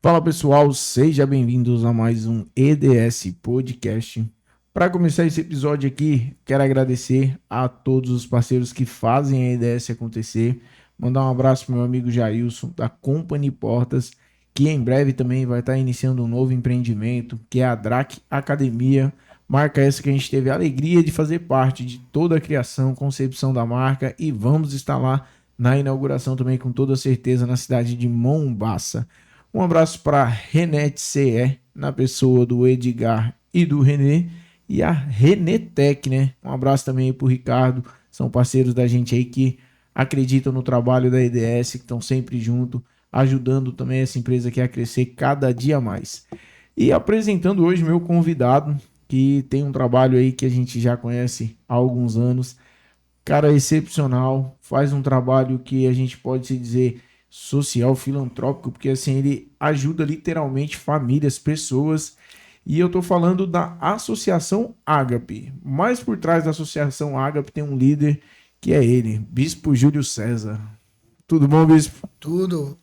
Fala pessoal, sejam bem-vindos a mais um EDS Podcast. Para começar esse episódio aqui, quero agradecer a todos os parceiros que fazem a EDS acontecer. Mandar um abraço para meu amigo Jailson, da Company Portas, que em breve também vai estar iniciando um novo empreendimento, que é a Drac Academia. Marca essa que a gente teve a alegria de fazer parte de toda a criação, concepção da marca, e vamos estar lá na inauguração também com toda certeza na cidade de Mombaça. Um abraço para Renete CE, na pessoa do Edgar e do Renê, e a Renetec, né? Um abraço também para o Ricardo, são parceiros da gente aí que acreditam no trabalho da EDS, que estão sempre junto, ajudando também essa empresa aqui a crescer cada dia mais. E apresentando hoje meu convidado, que tem um trabalho aí que a gente já conhece há alguns anos, cara excepcional, faz um trabalho que a gente pode se dizer social, filantrópico, porque assim ele ajuda literalmente famílias, pessoas. E eu tô falando da Associação Ágape. Mas por trás da Associação Ágape tem um líder que é ele, Bispo Júlio César. Tudo bom, Bispo? Tudo,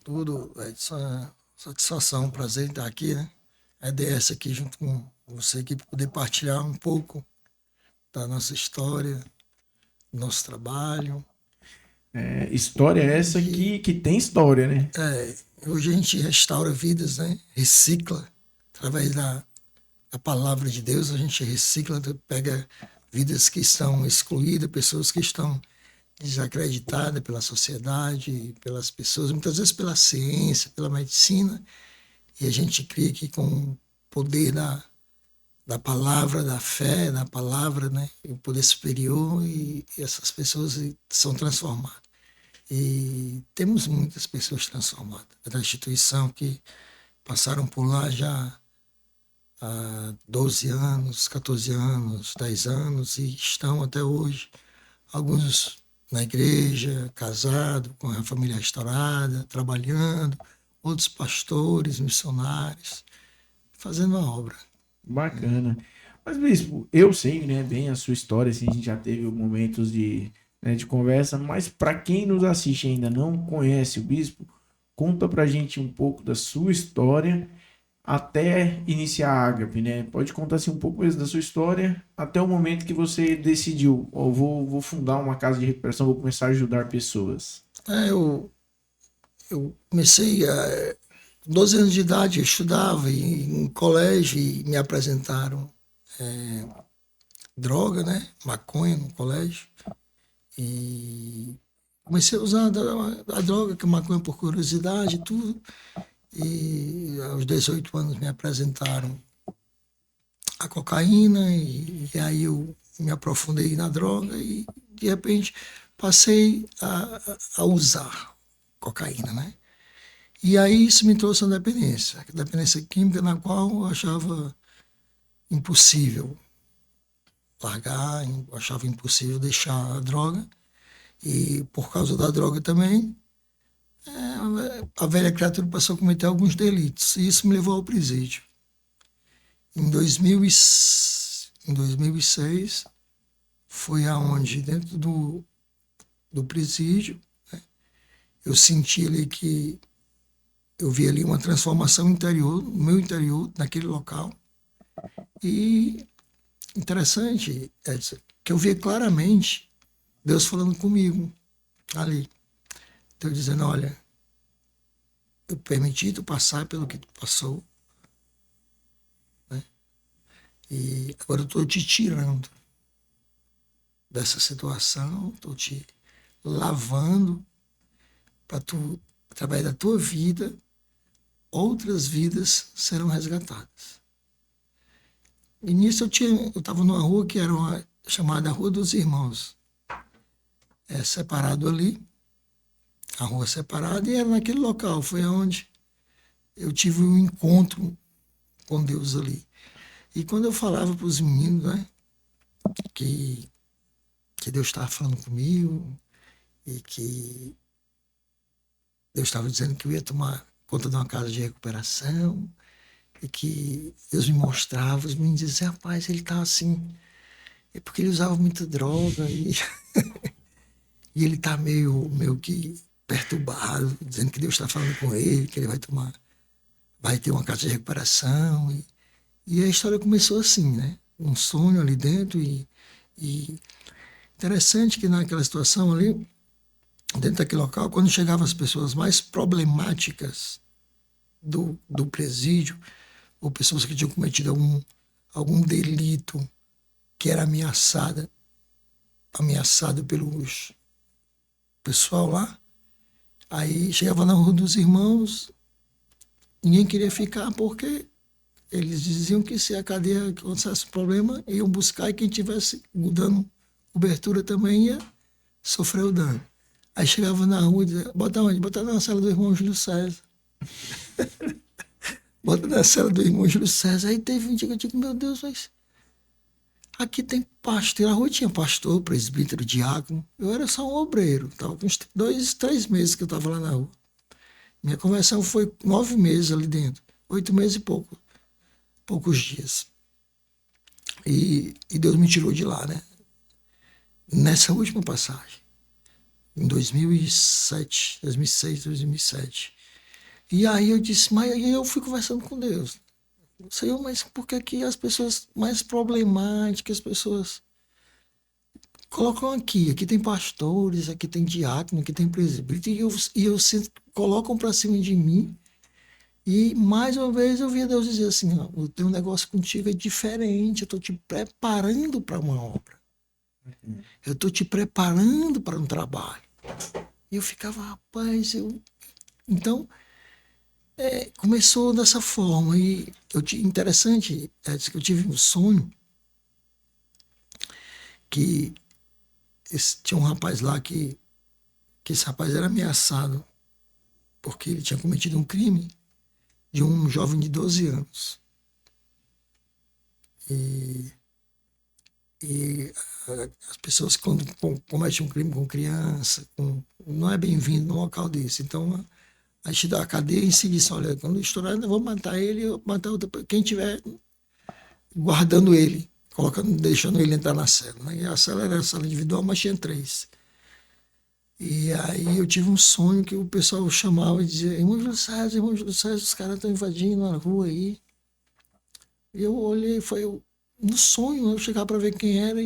Edson, satisfação, prazer em estar aqui, né? A EDS aqui junto com você aqui para poder partilhar um pouco da nossa história, do nosso trabalho. História essa que tem história, né? Hoje a gente restaura vidas, né? Recicla, através da palavra de Deus, a gente recicla, pega vidas que estão excluídas, pessoas que estão desacreditada pela sociedade, pelas pessoas, muitas vezes pela ciência, pela medicina, e a gente crê que com o poder da palavra, da fé, da palavra, né, o poder superior, e essas pessoas são transformadas. E temos muitas pessoas transformadas da instituição que passaram por lá já há 12 anos, 14 anos, 10 anos e estão até hoje. Alguns na igreja, casado, com a família restaurada, trabalhando, outros pastores, missionários, fazendo a obra. Bacana. Mas, Bispo, eu sei, né, bem a sua história, assim, a gente já teve momentos de conversa, mas para quem nos assiste e ainda não conhece o Bispo, conta pra gente um pouco da sua história até iniciar a Ágape, né? Pode contar assim, um pouco da sua história até o momento que você decidiu, ó, vou fundar uma casa de recuperação, vou começar a ajudar pessoas. Eu comecei a 12 anos de idade, eu estudava em colégio e me apresentaram droga, né? Maconha no colégio. E comecei a usar a droga, que é maconha por curiosidade e tudo. E aos 18 anos me apresentaram a cocaína e aí eu me aprofundei na droga e de repente passei a usar cocaína, né? E aí isso me trouxe a dependência química na qual eu achava impossível largar, eu achava impossível deixar a droga e por causa da droga também a velha criatura passou a cometer alguns delitos e isso me levou ao presídio. Em 2006 foi aonde, dentro do presídio, né, eu senti ali que eu vi ali uma transformação interior, no meu interior, naquele local. E interessante, Edson, que eu via claramente Deus falando comigo ali. Então, dizendo, olha, eu permiti tu passar pelo que tu passou, né? E agora eu estou te tirando dessa situação, estou te lavando para tu, através da tua vida, outras vidas serão resgatadas. E nisso eu estava numa rua que era uma chamada Rua dos Irmãos. Separado ali, a rua separada, e era naquele local, foi onde eu tive um encontro com Deus ali. E quando eu falava para os meninos, né, que Deus estava falando comigo e que Deus estava dizendo que eu ia tomar conta de uma casa de recuperação, e que Deus me mostrava, os meninos diziam, rapaz, ele tá assim, é porque ele usava muita droga, e ele tá meio que perturbado, dizendo que Deus está falando com ele, que ele vai ter uma casa de recuperação. E a história começou assim, né? Um sonho ali dentro e interessante que naquela situação ali, dentro daquele local, quando chegavam as pessoas mais problemáticas do presídio, ou pessoas que tinham cometido algum delito que era ameaçado pelos pessoal lá, aí chegava na Rua dos Irmãos, ninguém queria ficar porque eles diziam que se a cadeia acontecesse problema, iam buscar e quem tivesse dando cobertura também ia sofrer o dano. Aí chegava na rua e dizia, bota onde? Bota na cela do irmão Júlio César. Bota na cela do irmão Júlio César. Aí teve um dia que eu digo, meu Deus, mas aqui tem pastor. A rua tinha pastor, presbítero, diácono. Eu era só um obreiro. Tava com uns 2, 3 meses que eu estava lá na rua. Minha conversão foi 9 meses ali dentro. 8 meses e poucos dias. E Deus me tirou de lá, né? Nessa última passagem, em 2007, 2006, 2007. E aí eu disse, mas aí eu fui conversando com Deus. Senhor, mas por que que as pessoas mais problemáticas, as pessoas colocam aqui? Aqui tem pastores, aqui tem diácono, aqui tem presbítero, e eu sinto que colocam para cima de mim. E mais uma vez eu vi Deus dizer assim, ó, o teu negócio contigo é diferente, eu estou te preparando para uma obra. Eu estou te preparando para um trabalho. E eu ficava, rapaz, Então, começou dessa forma. E interessante, que eu tive um sonho que tinha um rapaz lá que esse rapaz era ameaçado porque ele tinha cometido um crime de um jovem de 12 anos. E as pessoas, quando cometem um crime com criança, não é bem-vindo num local desse. Então, a gente dá a cadeia e se diz, olha, quando estourar, eu vou matar ele, eu vou matar quem tiver guardando ele, deixando ele entrar na cela. Né? E a cela era a cela individual, mas tinha 3. E aí eu tive um sonho que o pessoal chamava e dizia, irmão Júlio César, os caras estão invadindo a rua aí. E eu olhei, foi no sonho, eu chegava para ver quem era.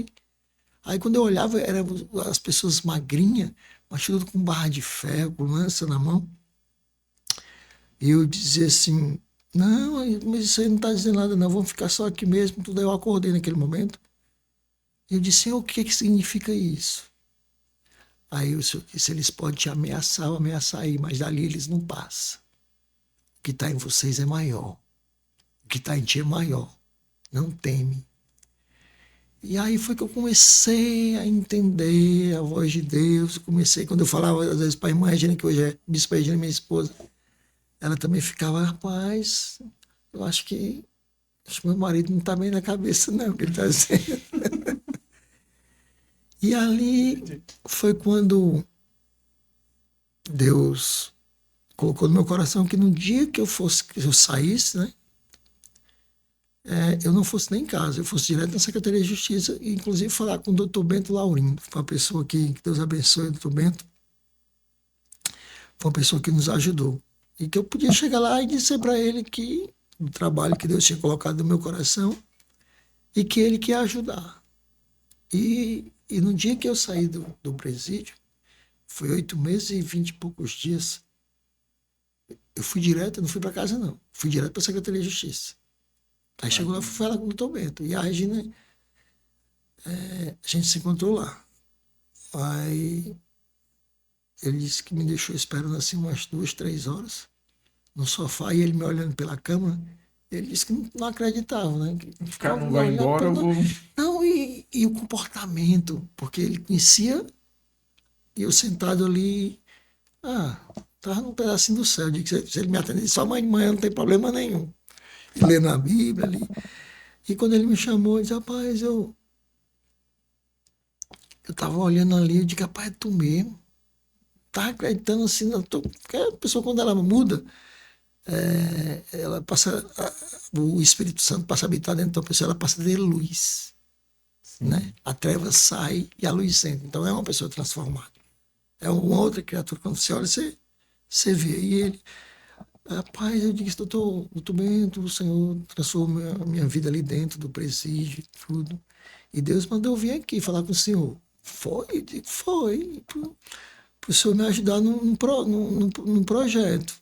Aí quando eu olhava, eram as pessoas magrinhas, mas tudo com barra de ferro, com lança na mão. E eu dizia assim, não, mas isso aí não está dizendo nada não, vamos ficar só aqui mesmo. Tudo. Aí eu acordei naquele momento. E eu disse, o que significa isso? Aí o senhor disse, eles podem te ameaçar ou ameaçar aí, mas dali eles não passam. O que está em vocês é maior. O que está em ti é maior. Não teme. E aí foi que eu comecei a entender a voz de Deus. Comecei, quando eu falava às vezes para a irmã Regina, que hoje é Bispa Regina, minha esposa, ela também ficava, rapaz, eu acho que meu marido não está bem na cabeça, não, o que ele está dizendo. E ali foi quando Deus colocou no meu coração que no dia que eu saísse, né, eu não fosse nem em casa, eu fosse direto na Secretaria de Justiça e inclusive falar com o doutor Bento Laurindo, foi uma pessoa que Deus abençoe, o doutor Bento, foi uma pessoa que nos ajudou. E que eu podia chegar lá e dizer para ele que o trabalho que Deus tinha colocado no meu coração e que ele quer ajudar. E no dia que eu saí do presídio, foi 8 meses e 20 e poucos dias, eu fui direto, não fui para casa não, fui direto para a Secretaria de Justiça. Aí chegou lá, fui falar com o doutor Bento. E a Regina, a gente se encontrou lá. Aí ele disse que me deixou esperando assim umas 2, 3 horas no sofá e ele me olhando pela cama. Ele disse que não acreditava, né? O cara não vai embora, eu vou... Não, e o comportamento, porque ele conhecia e eu sentado ali, tava num pedacinho do céu. Eu disse que se ele me atendesse só amanhã de manhã, não tem problema nenhum. E lendo a Bíblia ali. E quando ele me chamou, eu disse, rapaz, eu tava olhando ali, eu disse, rapaz, é tu mesmo. Tava acreditando assim, porque a pessoa quando ela muda, ela passa, o Espírito Santo passa a habitar dentro da pessoa, ela passa a ter luz, né? A treva sai e a luz entra. Então é uma pessoa transformada. É uma outra criatura. Quando você olha, você vê. E ele, rapaz, eu disse, doutor Bento, o Senhor transformou a minha vida ali dentro do presídio e tudo. E Deus mandou eu vir aqui falar com o senhor. Foi? Eu digo, foi. Para o senhor me ajudar num projeto.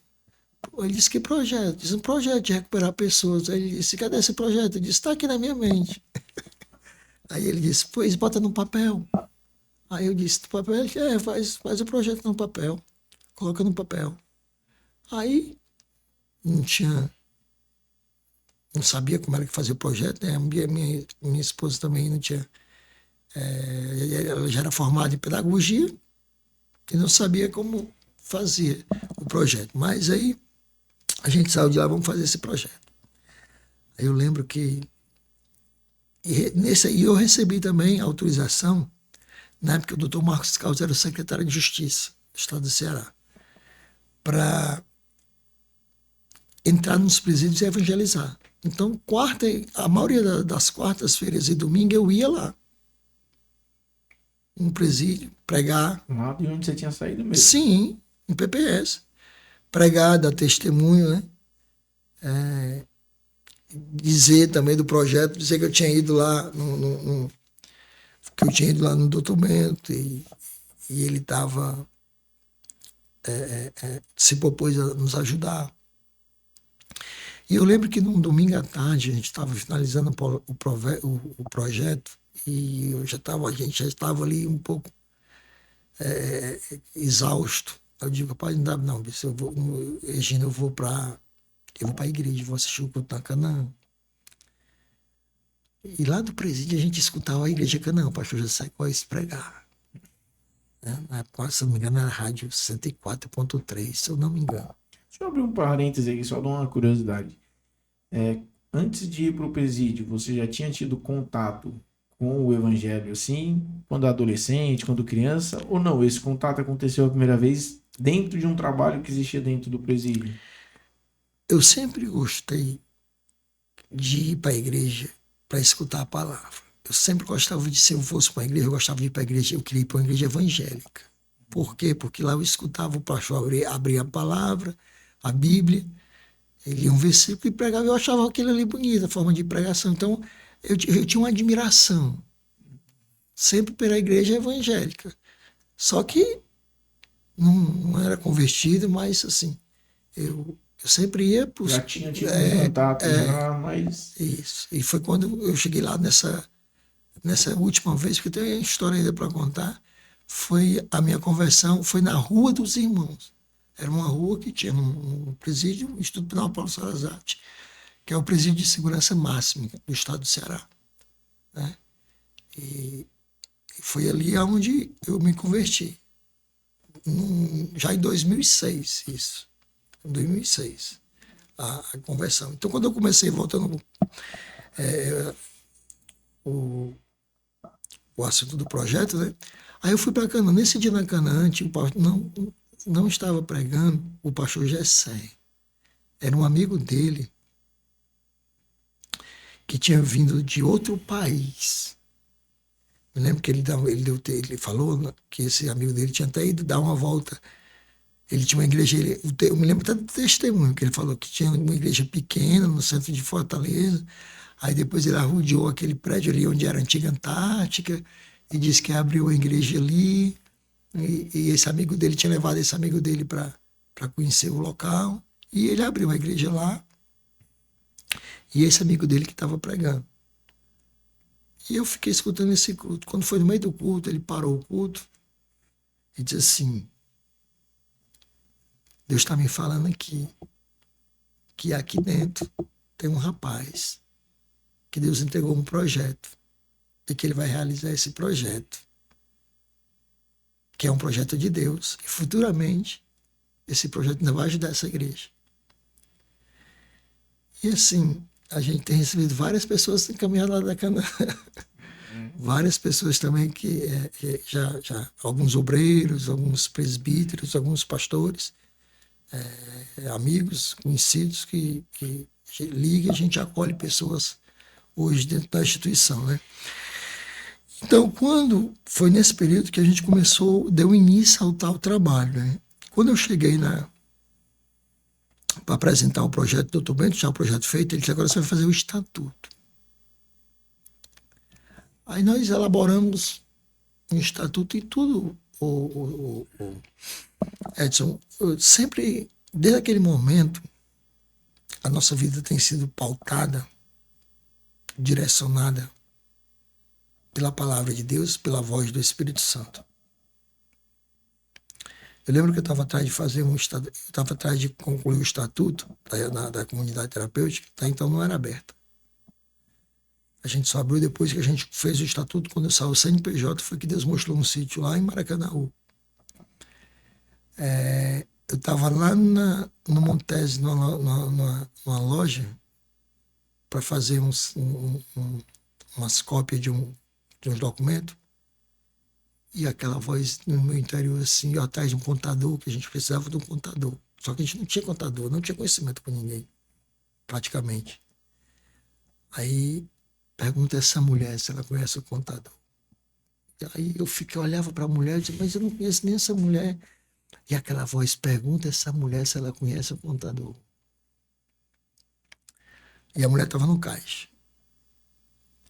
Ele disse, que projeto? Diz, um projeto de recuperar pessoas. Aí ele disse, cadê esse projeto? Eu disse, está aqui na minha mente. Aí ele disse, pois bota no papel. Aí eu disse, no papel? Ele disse, faz o projeto no papel. Coloca no papel. Aí não tinha, não sabia como era que fazia o projeto, né? Minha esposa também não tinha, ela já era formada em pedagogia e não sabia como fazer o projeto. Mas aí a gente saiu de lá, vamos fazer esse projeto. Aí eu lembro que nesse aí eu recebi também autorização, na época o doutor Marcos Carlos era o secretário de Justiça do Estado do Ceará, para entrar nos presídios e evangelizar. Então, a maioria das quartas-feiras e domingo eu ia lá, no presídio, pregar. Lá de onde você tinha saído mesmo? Sim, em PPS. Pregar, dar testemunho, né? Dizer também do projeto, dizer que eu tinha ido lá que eu tinha ido lá no Dr. Bento e ele estava se propôs a nos ajudar. E eu lembro que num domingo à tarde a gente estava finalizando o projeto e a gente já estava ali um pouco exausto. Eu digo, rapaz, não dá não, Regina, eu vou para a igreja, vou assistir o culto na Canaã. E lá do presídio a gente escutava a igreja Canaã, o pastor José Góes pregar. Né? Na época, se eu não me engano, era a rádio 104.3, se eu não me engano. Deixa eu abrir um parêntese aqui, só dar uma curiosidade. Antes de ir para o presídio, você já tinha tido contato com o evangelho, assim, quando adolescente, quando criança, ou não? Esse contato aconteceu a primeira vez dentro de um trabalho que existia dentro do presídio? Eu sempre gostei de ir para a igreja para escutar a palavra. Eu sempre gostava de, se eu fosse para a igreja, eu gostava de ir para a igreja, eu queria ir para uma igreja evangélica. Por quê? Porque lá eu escutava o pastor abrir a palavra, a Bíblia, ele lia um versículo e pregava. Eu achava aquilo ali bonito, a forma de pregação. Então, eu tinha uma admiração sempre pela igreja evangélica. Só que não era convertido, mas assim, eu sempre ia para Já tinha tido um contato já, mas... Isso. E foi quando eu cheguei lá nessa última vez, porque tem uma história ainda para contar, foi a minha conversão, foi na Rua dos Irmãos. Era uma rua que tinha um presídio, o Instituto Penal Paulo Salazarte, que é o presídio de segurança máxima do estado do Ceará. Né? E foi ali onde eu me converti. Já em 2006, isso. Em 2006, a conversão. Então, quando eu comecei, voltando o assunto do projeto, né? Aí eu fui para Canaã. Nesse dia na Canaã, não estava pregando o pastor Gessé. Era um amigo dele que tinha vindo de outro país. Me lembro que ele falou que esse amigo dele tinha até ido dar uma volta. Ele tinha uma igreja, eu me lembro até do testemunho, que ele falou que tinha uma igreja pequena no centro de Fortaleza. Aí depois ele arrodeou aquele prédio ali onde era a antiga Antártica e disse que abriu a igreja ali. E esse amigo dele tinha levado esse amigo dele para conhecer o local. E ele abriu a igreja lá. E esse amigo dele que estava pregando. E eu fiquei escutando esse culto. Quando foi no meio do culto, ele parou o culto e disse assim: Deus está me falando aqui que aqui dentro tem um rapaz que Deus entregou um projeto e que ele vai realizar esse projeto, que é um projeto de Deus, e futuramente esse projeto ainda vai ajudar essa igreja. E assim, a gente tem recebido várias pessoas encaminhadas lá da Canaã. Várias pessoas também que já alguns obreiros, alguns presbíteros, alguns pastores amigos, conhecidos que liga, a gente acolhe pessoas hoje dentro da instituição, né? Então, quando foi nesse período que a gente deu início ao tal trabalho, né? Quando eu cheguei para apresentar o projeto do Dr. Bento, já o projeto feito, ele disse: agora você vai fazer o estatuto. Aí nós elaboramos um estatuto e tudo, o Edson, sempre, desde aquele momento, a nossa vida tem sido pautada, direcionada pela palavra de Deus, pela voz do Espírito Santo. Eu lembro que eu estava atrás de estava atrás de concluir o estatuto da comunidade terapêutica, até então não era aberta. A gente só abriu depois que a gente fez o estatuto, quando saiu o CNPJ, foi que Deus mostrou um sítio lá em Maracanaú. Eu estava lá no Montese, numa loja, para fazer umas cópias de uns documentos, e aquela voz no meu interior, assim, atrás de um contador, que a gente precisava de um contador. Só que a gente não tinha contador, não tinha conhecimento com ninguém, praticamente. Aí pergunta essa mulher se ela conhece o contador. Aí eu olhava para a mulher e dizia: mas eu não conheço nem essa mulher. E aquela voz pergunta essa mulher se ela conhece o contador. E a mulher estava no caixa.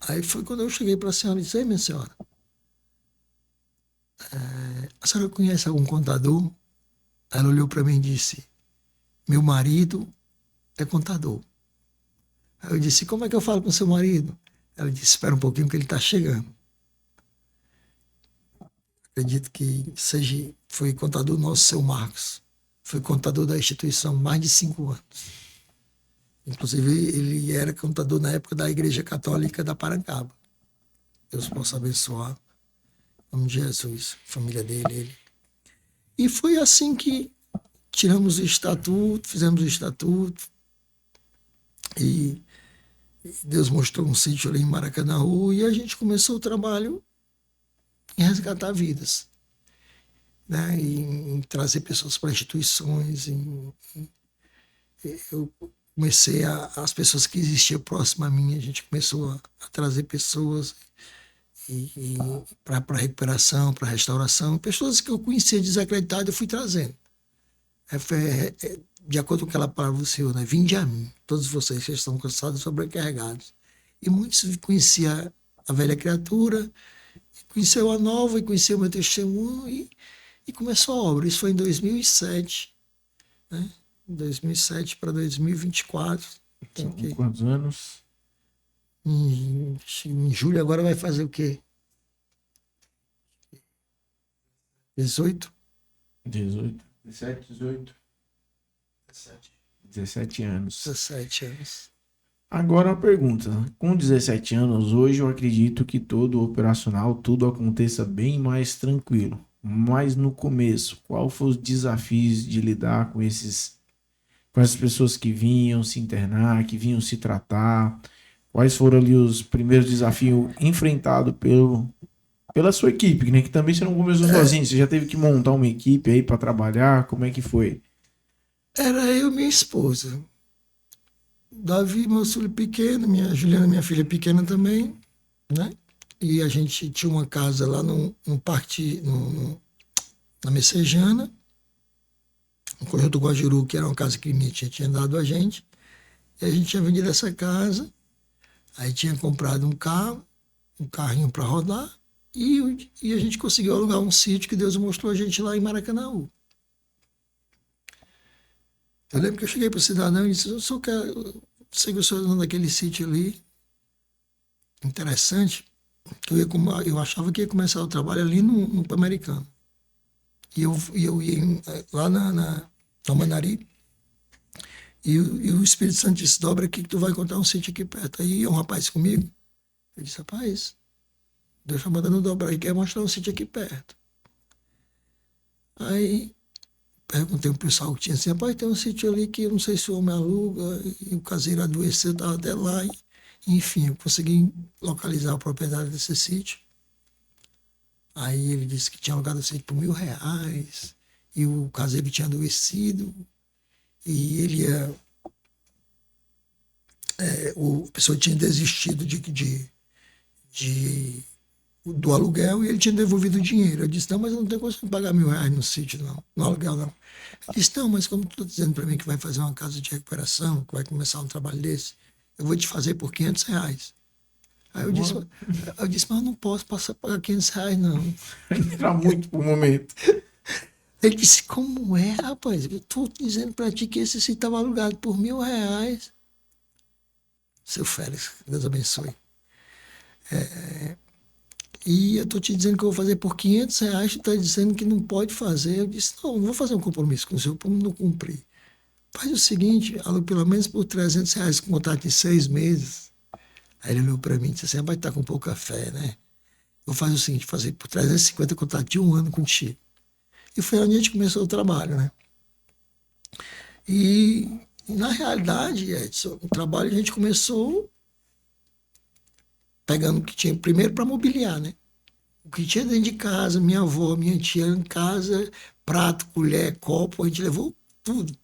Aí foi quando eu cheguei para a senhora e disse: ei, minha senhora, a senhora conhece algum contador? Ela olhou para mim e disse: meu marido é contador. Aí eu disse: como é que eu falo com seu marido? Ela disse: espera um pouquinho que ele está chegando. Acredito que foi contador nosso, seu Marcos. Foi contador da instituição mais de 5 anos. Inclusive, ele era contador na época da Igreja Católica da Parangaba. Deus possa abençoar. Em nome de Jesus, família dele, ele. E foi assim que tiramos o estatuto, fizemos o estatuto. E Deus mostrou um sítio ali em Maracanaú e a gente começou o trabalho em resgatar vidas, né? Em trazer pessoas para instituições. Eu comecei as pessoas que existiam próximas a mim, a gente começou a trazer pessoas para recuperação, para restauração. Pessoas que eu conhecia desacreditadas, eu fui trazendo. De acordo com aquela palavra do Senhor, né? Vinde a mim, todos vocês que estão cansados e sobrecarregados. E muitos conheciam a velha criatura, conheceu a nova e conheceu o meu testemunho e começou a obra. Isso foi em 2007, né? 2007 para 2024. São quantos anos? Em julho agora vai fazer o quê? 18? 18. 17, 18. 17 anos. 17 anos. Agora uma pergunta. Com 17 anos, hoje eu acredito que todo operacional, tudo aconteça bem mais tranquilo. Mas no começo, qual foram os desafios de lidar com essas pessoas que vinham se internar, que vinham se tratar? Quais foram ali os primeiros desafios enfrentados pela sua equipe, né? Que também você não começou sozinho, você já teve que montar uma equipe aí para trabalhar, como é que foi? Era eu e minha esposa. Davi, meu filho pequeno, Juliana, minha filha pequena também, né? E a gente tinha uma casa lá num parque, na Messejana, no Conjunto Guajuru, que era uma casa que minha tia tinha dado a gente. E a gente tinha vendido essa casa, aí tinha comprado um carrinho para rodar, e a gente conseguiu alugar um sítio que Deus mostrou a gente lá em Maracanaú. Eu lembro que eu cheguei para o cidadão e disse: eu só quero, sei que eu sou dono daquele sítio ali, interessante, que eu achava que ia começar o trabalho ali no Pan-Americano. E eu ia lá na Manari, e o Espírito Santo disse: dobra aqui que tu vai encontrar um sítio aqui perto. Aí ia um rapaz comigo, eu disse: rapaz, Deus está mandando dobrar e quer mostrar um sítio aqui perto. Aí perguntei ao pessoal que tinha assim: rapaz, tem um sítio ali que eu não sei se o homem aluga, e o caseiro adoeceu, estava até lá. Enfim, eu consegui localizar a propriedade desse sítio. Aí ele disse que tinha alugado o sítio por R$1.000, e o caseiro tinha adoecido, e ele ia, a pessoa tinha desistido de- do aluguel e ele tinha devolvido o dinheiro. Eu disse, não, mas eu não tenho condição de pagar R$ 1.000 no sítio, não, no aluguel, não. Ele disse, não, mas como tu está dizendo para mim que vai fazer uma casa de recuperação, que vai começar um trabalho desse, eu vou te fazer por R$ 500. Aí eu disse, mas eu não posso passar a pagar R$ 500, não. Era muito pro momento. Ele disse, como é, rapaz? Eu estou dizendo para ti que esse sítio estava alugado por R$ 1.000. Seu Félix, Deus abençoe. E eu estou te dizendo que eu vou fazer por R$ 500, tu está dizendo que não pode fazer. Eu disse, não vou fazer um compromisso com o senhor para não cumprir. Faz o seguinte, aluga pelo menos por R$ 300 com contrato de 6 meses. Aí ele olhou para mim e disse assim, vai estar com pouca fé, né? Eu vou fazer o seguinte, fazer por 350 contrato de 1 ano contigo. E foi onde a gente começou o trabalho, né? E na realidade, Edson, o trabalho a gente começou pegando o que tinha primeiro para mobiliar, né? O que tinha dentro de casa, minha avó, minha tia em casa, prato, colher, copo, a gente levou tudo.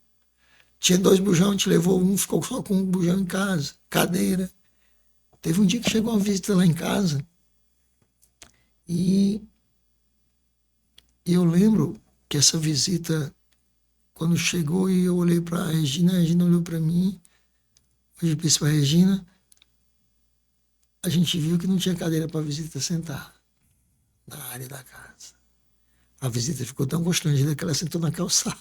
Tinha 2 bujão, a gente levou um, ficou só com um bujão em casa, cadeira. Teve um dia que chegou uma visita lá em casa e eu lembro que essa visita, quando chegou e eu olhei para a Regina olhou para mim, eu disse para a Regina, a gente viu que não tinha cadeira para a visita sentar na área da casa. A visita ficou tão constrangida que ela sentou na calçada.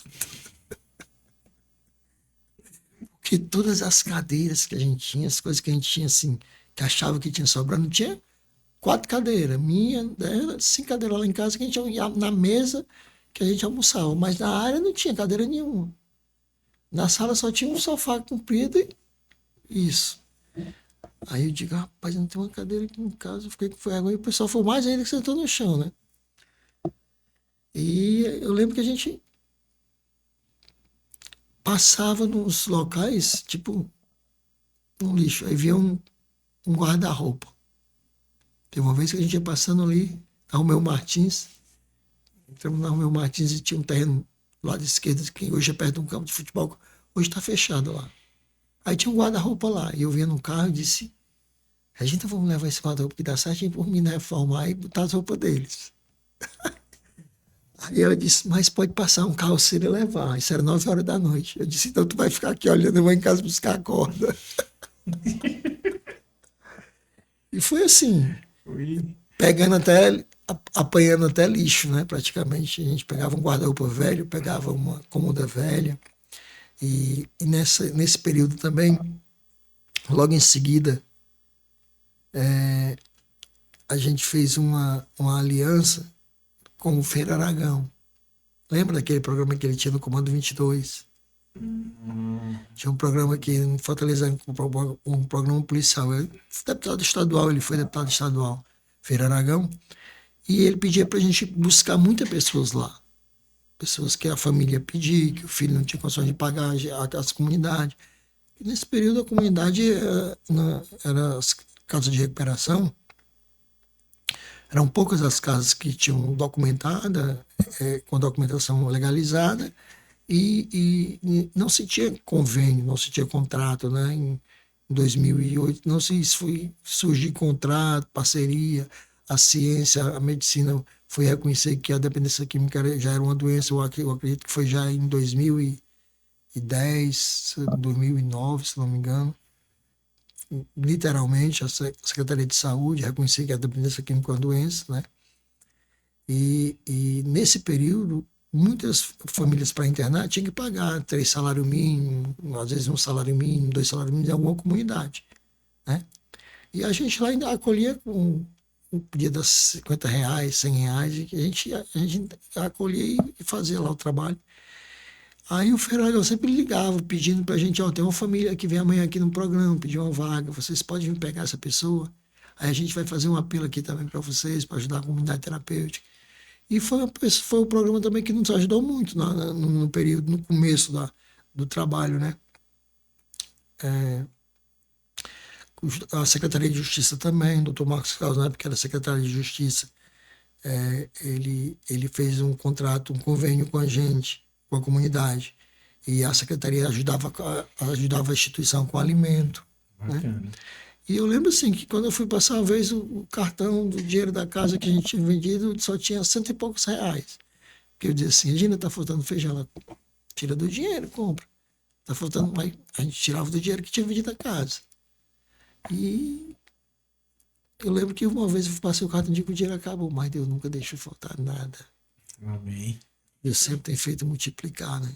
Porque todas as cadeiras que a gente tinha, as coisas que a gente tinha assim, que achava que tinha sobrando, não tinha 4 cadeiras, minha, dela, 5 cadeiras lá em casa que a gente ia na mesa que a gente almoçava, mas na área não tinha cadeira nenhuma. Na sala só tinha um sofá comprido e isso. Aí eu digo, rapaz, não tem uma cadeira aqui em casa, eu fiquei com vergonha. E o pessoal foi mais ainda que sentou no chão, né? E eu lembro que a gente passava nos locais, tipo, no lixo, aí via um guarda-roupa. Teve uma vez que a gente ia passando ali, na Romeu Martins, entramos na Romeu Martins e tinha um terreno do lado esquerdo, que hoje é perto de um campo de futebol, hoje está fechado lá. Aí tinha um guarda-roupa lá, e eu vinha no carro e disse, a gente vamos levar esse guarda-roupa que dá certo por mim reformar e botar as roupas deles. Aí ela disse, mas pode passar um carroceiro e levar. Isso era 9 horas da noite. Eu disse, então tu vai ficar aqui olhando, eu vou em casa buscar a corda. E foi assim, pegando até, apanhando até lixo, né? Praticamente. A gente pegava um guarda-roupa velho, pegava uma cômoda velha. E nesse período também, logo em seguida, a gente fez uma aliança com o Feira Aragão. Lembra daquele programa que ele tinha no Comando 22? Tinha um programa aqui em Fortaleza, um programa policial. Ele foi deputado estadual, ele foi deputado estadual, Feira Aragão, e ele pedia para a gente buscar muitas pessoas lá. Pessoas que a família pedia, que o filho não tinha condições de pagar, as comunidades. E nesse período, a comunidade era as casas de recuperação, eram poucas as casas que tinham documentada, com documentação legalizada, e não se tinha convênio, não se tinha contrato, né? Em 2008, não se foi surgir contrato, parceria, a ciência, a medicina foi reconhecer que a dependência química já era uma doença, eu acredito que foi já em 2010, 2009, se não me engano. Literalmente, a Secretaria de Saúde reconhecia que a dependência química é uma doença, né? E nesse período, muitas famílias para internar tinham que pagar 3 salários mínimos, às vezes um salário mínimo, 2 salários mínimos em alguma comunidade, né? E a gente lá ainda acolhia podia dar R$ 50, R$ 100, e a gente acolhia e fazia lá o trabalho. Aí o Ferrari sempre ligava, pedindo para a gente, ó, tem uma família que vem amanhã aqui no programa, pedir uma vaga, vocês podem vir pegar essa pessoa? Aí a gente vai fazer um apelo aqui também para vocês, para ajudar a comunidade terapêutica. E foi um programa também que nos ajudou muito no período, no começo do trabalho, né? A Secretaria de Justiça também, o doutor Marcos Carlos, na época era secretário de Justiça, ele fez um contrato, um convênio com a gente, com a comunidade. E a secretaria ajudava a instituição com alimento. Bacana. Né? E eu lembro assim que quando eu fui passar uma vez o cartão do dinheiro da casa que a gente tinha vendido só tinha R$100 e poucos. Porque eu disse assim, Regina, tá faltando feijão. Ela tira do dinheiro, compra. Tá faltando, mas a gente tirava do dinheiro que tinha vendido a casa. E eu lembro que uma vez eu passei o cartão de que o dinheiro acabou, mas Deus nunca deixou faltar nada. Amém. Deus sempre tem feito multiplicar, né?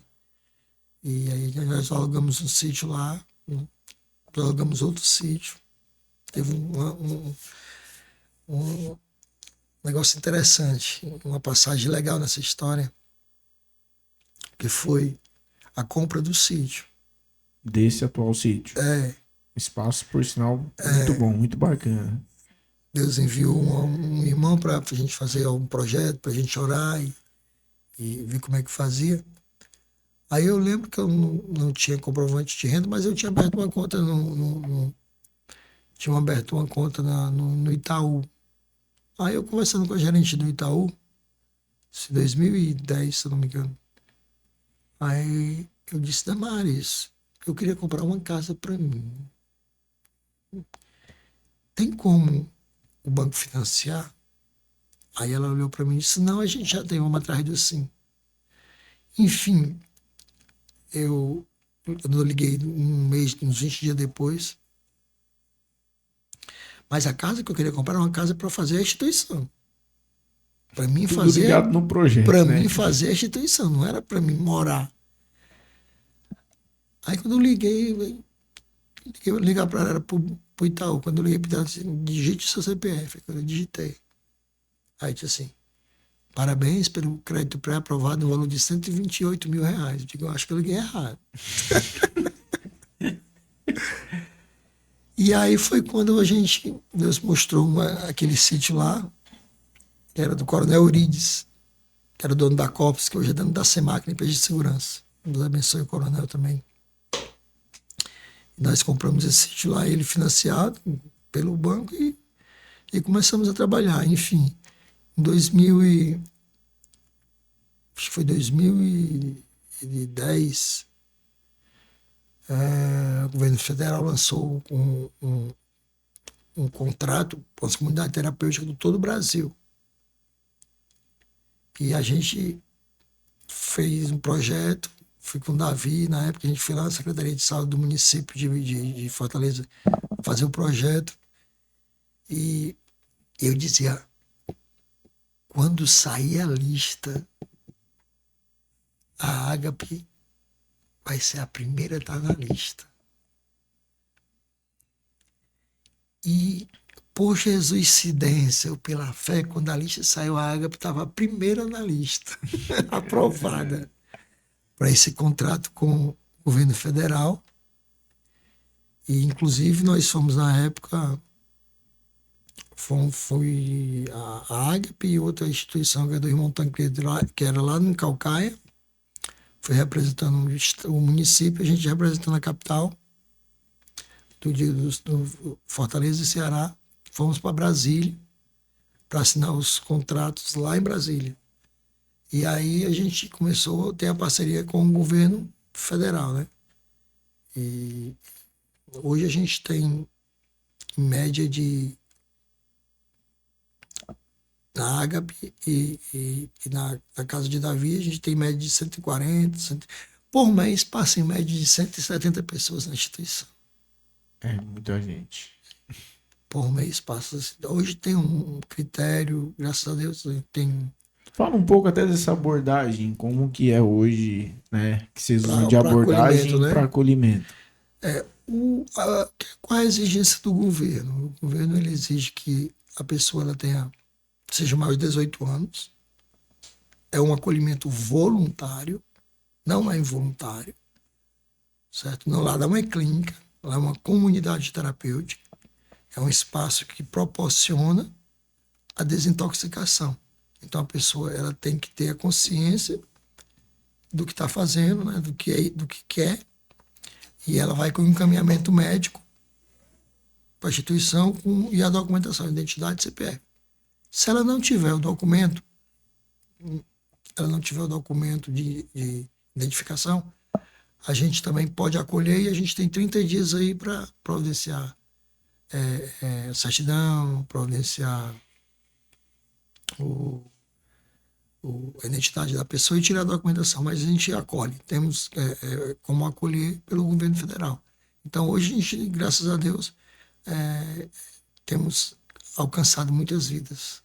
E aí nós alugamos um sítio lá, alugamos outro sítio. Teve um negócio interessante, uma passagem legal nessa história, que foi a compra do sítio. Desse atual sítio. Espaço, por sinal, muito bom, muito bacana. Deus enviou um irmão para a gente fazer um projeto, para a gente orar e ver como é que fazia. Aí eu lembro que eu não tinha comprovante de renda, mas eu tinha aberto uma conta tinha aberto uma conta no Itaú. Aí eu conversando com a gerente do Itaú, em 2010, se eu não me engano. Aí eu disse, Damares, eu queria comprar uma casa para mim. Tem como o banco financiar? Aí ela olhou para mim e disse, não, a gente já tem uma atrás do sim. Enfim, eu liguei um mês, uns 20 dias depois. Mas a casa que eu queria comprar era uma casa para fazer a instituição. Para mim Tudo fazer. ligado no projeto. Para né? mim fazer a instituição, não era para mim morar. Aí quando eu ligar para ela pro Itaú, quando eu liguei para ela, assim, digite seu CPF. Quando eu digitei. Aí disse assim, parabéns pelo crédito pré-aprovado no valor de R$128 mil. Eu digo, eu acho que eu liguei errado. E aí foi quando Deus mostrou aquele sítio lá, que era do Coronel Eurides, que era o dono da Copos, que hoje é dono da SEMAC, empresa de segurança. Deus abençoe o coronel também. E nós compramos esse sítio lá, ele financiado pelo banco, e começamos a trabalhar. Enfim, em acho que foi 2010, o governo federal lançou um contrato com as comunidades terapêuticas de todo o Brasil. E a gente fez um projeto, fui com o Davi, na época a gente foi lá na Secretaria de Saúde do município de Fortaleza fazer o projeto. E eu dizia, quando sair a lista, a Ágape vai ser a primeira a estar na lista. E, por Jesuicidência ou pela fé, quando a lista saiu, a Ágape estava a primeira na lista, aprovada para esse contrato com o governo federal. E, inclusive, nós fomos, na época, foi a Ágape e outra instituição, que é do irmão Tancredo, que era lá no Calcaia, foi representando o município, a gente representando a capital do Fortaleza e Ceará. Fomos para Brasília para assinar os contratos lá em Brasília. E aí a gente começou a ter a parceria com o governo federal, né? E hoje a gente tem, em média, na Ágape e na Casa de Davi, a gente tem média de 140, por mês passa em média de 170 pessoas na instituição. É muita gente. Por mês passa. Hoje tem um critério, graças a Deus, tem. Fala um pouco até dessa abordagem, como que é hoje, né? Que vocês usam de Pra abordagem acolhimento, né? para acolhimento. Qual é a exigência do governo? O governo ele exige que a pessoa ela seja maior de 18 anos. É um acolhimento voluntário, não é involuntário, certo? Não, lá não é clínica, lá é uma comunidade terapêutica. É um espaço que proporciona a desintoxicação. Então a pessoa ela tem que ter a consciência do que está fazendo, né? do que quer, e ela vai com o encaminhamento médico para a instituição e a documentação, identidade e CPF. Se ela não tiver o documento de identificação, a gente também pode acolher e a gente tem 30 dias aí para providenciar certidão, providenciar o, a identidade da pessoa e tirar a documentação, mas a gente acolhe, temos como acolher pelo governo federal. Então hoje a gente, graças a Deus, temos alcançado muitas vidas.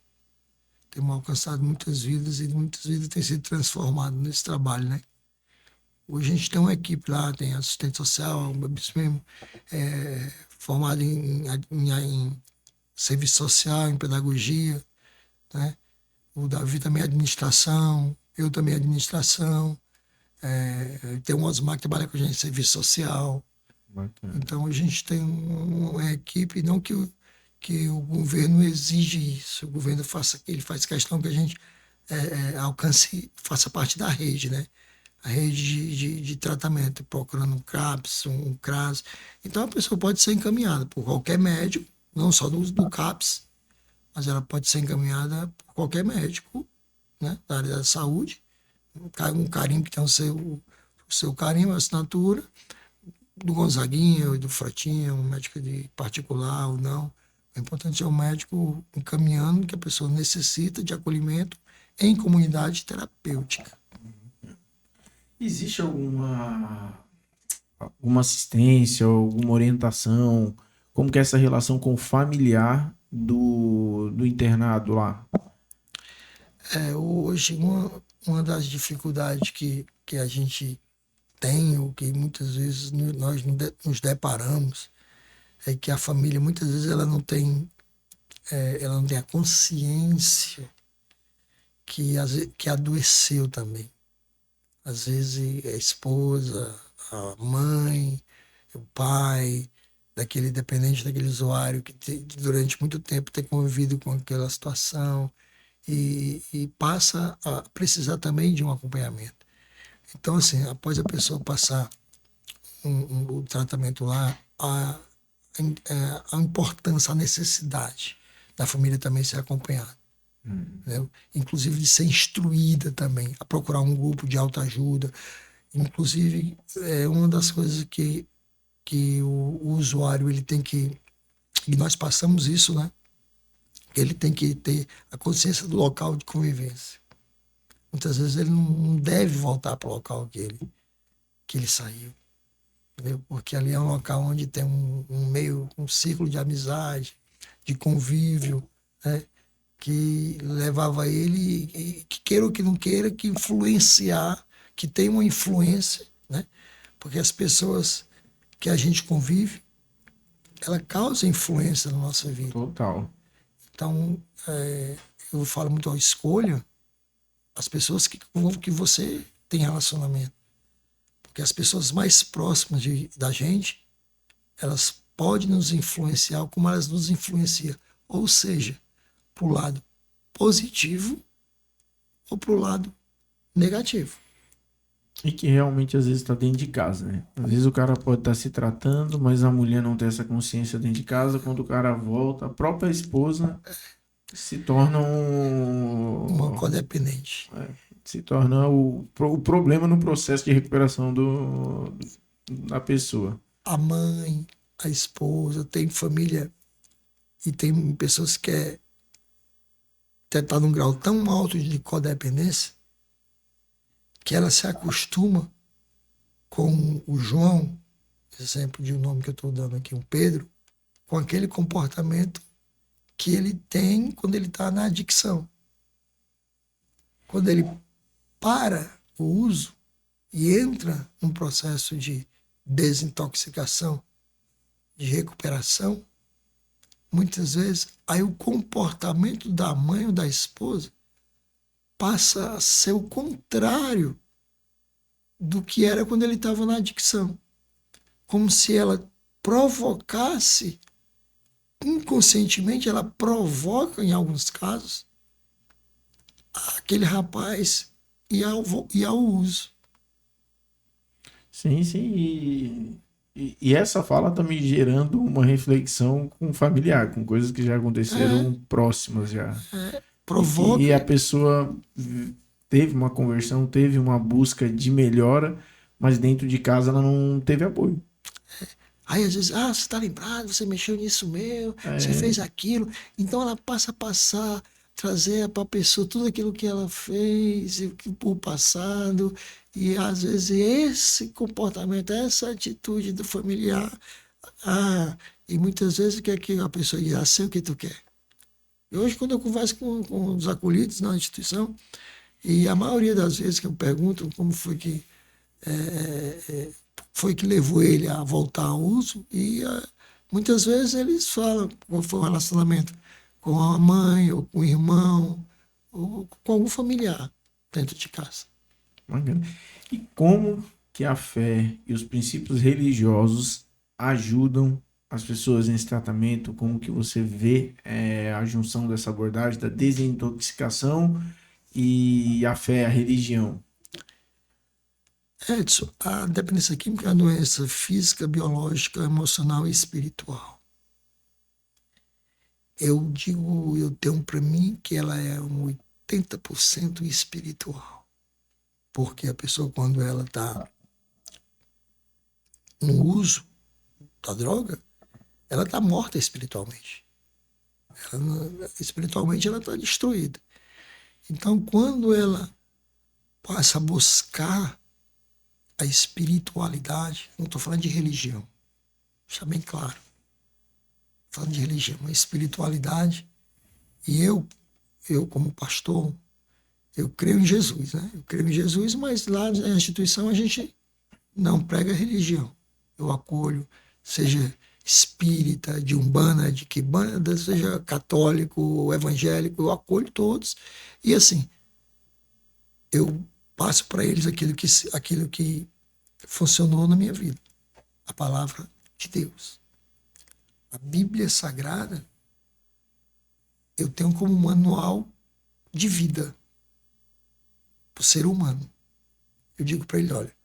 Temos alcançado muitas vidas e muitas vidas têm sido transformadas nesse trabalho, né? Hoje a gente tem uma equipe lá, tem assistente social, mesmo, formado em serviço social, em pedagogia, né? O Davi também é administração, eu também administração, tem um Osmar que trabalha com a gente em serviço social. Bacana. Então a gente tem uma equipe, não que o governo exige isso, o governo ele faz questão que a gente alcance, faça parte da rede, né? A rede de tratamento, procurando um CAPS, um CRAS. Então a pessoa pode ser encaminhada por qualquer médico, não só do CAPS, mas ela pode ser encaminhada por qualquer médico, né, da área da saúde, um carimbo que tem o seu carimbo, a assinatura, do Gonzaguinha ou do Fratinha, um médico de particular ou não. O importante é o médico encaminhando que a pessoa necessita de acolhimento em comunidade terapêutica. Existe alguma assistência, alguma orientação? Como que é essa relação com o familiar do internado lá? Hoje, uma das dificuldades que a gente tem, ou que muitas vezes nós nos deparamos, é que a família, muitas vezes, ela não tem a consciência que adoeceu também. Às vezes, a esposa, a mãe, o pai, daquele dependente, daquele usuário que durante muito tempo tem convivido com aquela situação e passa a precisar também de um acompanhamento. Então, assim, após a pessoa passar o tratamento lá, a importância, a necessidade da família também ser acompanhada. Entendeu? Inclusive de ser instruída também, a procurar um grupo de autoajuda. Inclusive, é uma das coisas que o usuário ele tem que. E nós passamos isso, né? Ele tem que ter a consciência do local de convivência. Muitas vezes ele não deve voltar para o local que ele saiu. Entendeu? Porque ali é um local onde tem um círculo de amizade, de convívio, né? Que levava ele, que queira ou que não queira, que influenciar, que tem uma influência, né? Porque as pessoas que a gente convive, ela causa influência na nossa vida. Total. Então, eu falo muito a escolha, as pessoas com que você tem relacionamento. Porque as pessoas mais próximas da gente, elas podem nos influenciar como elas nos influenciam. Ou seja, para o lado positivo ou para o lado negativo. E que realmente às vezes está dentro de casa, né? Às vezes o cara pode estar se tratando, mas a mulher não tem essa consciência dentro de casa. Quando o cara volta, a própria esposa se torna Uma codependente. se torna o problema no processo de recuperação da pessoa. A mãe, a esposa, tem família e tem pessoas que está num grau tão alto de codependência que ela se acostuma com o João, exemplo de um nome que eu estou dando aqui, o Pedro, com aquele comportamento que ele tem quando ele está na adicção. Quando ele para o uso e entra num processo de desintoxicação, de recuperação, muitas vezes aí o comportamento da mãe ou da esposa passa a ser o contrário do que era quando ele estava na adicção. Como se ela provocasse, inconscientemente, ela provoca, em alguns casos, aquele rapaz e ao uso. Sim, sim. E essa fala tá me gerando uma reflexão com o familiar, com coisas que já aconteceram próximas já. Provoca. E a pessoa teve uma conversão, teve uma busca de melhora, mas dentro de casa ela não teve apoio. Aí às vezes, você está lembrado, você mexeu nisso mesmo, você É, fez aquilo. Então ela passa a passar, trazer para a pessoa tudo aquilo que ela fez o passado. E às vezes esse comportamento, essa atitude do familiar, e muitas vezes o que é que a pessoa diz, sei o que tu quer. E hoje, quando eu converso com os acolhidos na instituição, e a maioria das vezes que eu pergunto como foi que levou ele a voltar ao uso, e muitas vezes eles falam qual foi o relacionamento com a mãe, ou com o irmão, ou com algum familiar dentro de casa. bacana. E como que a fé e os princípios religiosos ajudam as pessoas nesse tratamento? Como que você vê a junção dessa abordagem da desintoxicação e a fé, a religião? Edson, a dependência química é uma doença física, biológica, emocional e espiritual. Eu tenho para mim que ela é um 80% espiritual. Porque a pessoa, quando ela está no uso da droga, ela está morta espiritualmente. Espiritualmente ela está destruída. Então, quando ela passa a buscar a espiritualidade, não estou falando de religião, deixa bem claro, falando de religião, a espiritualidade, e eu como pastor, eu creio em Jesus, né? Eu creio em Jesus, mas lá na instituição a gente não prega religião. Eu acolho, seja espírita, de umbanda, de quimbanda, seja católico, evangélico, eu acolho todos. E assim, eu passo para eles aquilo que funcionou na minha vida. A palavra de Deus. A Bíblia Sagrada, eu tenho como manual de vida para o ser humano. Eu digo para ele, olha,